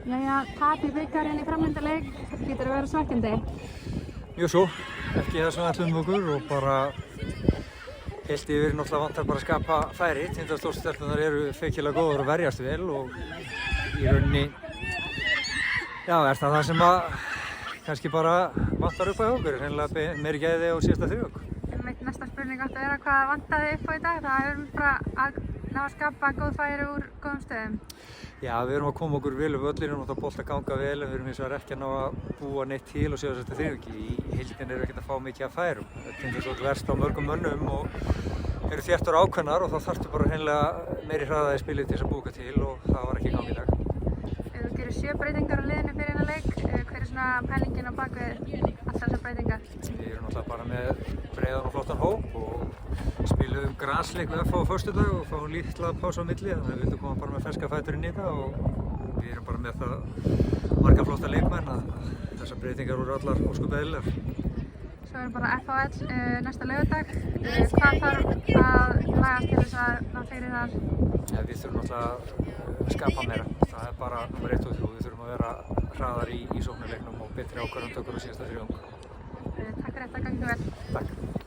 Jæja, tap í bikarinn í framhaldaleik, getur að vera svekkjandi? Mjög svo, ekki það sem við ætlum okkur og bara heilt yfir náttúrulega vantar bara að skapa færi. Tindastólsstelpurnar eru feikilega góðar og verjast vel og í rauninni, já, er það sem að kannski bara vantar upp á okkur, hreinlega meiri gæði á síðasta þriðjung. Næsta spurning átti að vera hvað vantaði upp á í dag, það hefur bara að ná að skapa góð færi úr góðum stöðum. Já, við erum að koma okkur vel upp völlinu og bolta ganga vel en við erum hins vegar ekki að ná að búa neitt til og síðasta þriðjungi. Í heildina erum við ekkert að fá mikið af færum. Tindastóll verst á mörgum mönnum og eru þéttar ákveðnar og þá þarftu bara hreinlega meiri hraða í spilið til þess að búka til og það var ekki í gangi í dag. Þú gerir 7 breytingar á liðinu fyrir þennan leik. Hver er svona pælingin á bak við allar þessar breytingar? Við erum náttúrulega bara með breiðan og flottan hóp og spiluðum grasleik við FH á föstudag og fáum lítla pásu á milli þannig að við vildum koma bara með ferska fæturinn í það og við erum bara með það marga flotta leikmenn að þessar breytingar voru allar ósköp eðlilegar. Svo er bara FH næsta laugardag. Hvað þarf að lagast til þess að ná sigri þar? Ja, við þurfum náttúrulega að skapa meira. Það er bara nummer 1 og 3. Við þurfum að vera hraðar í sóknarleiknum og betri ákvarðantökur á síðasta þriðjung. Takk fyrir þetta, gangi vel. Takk.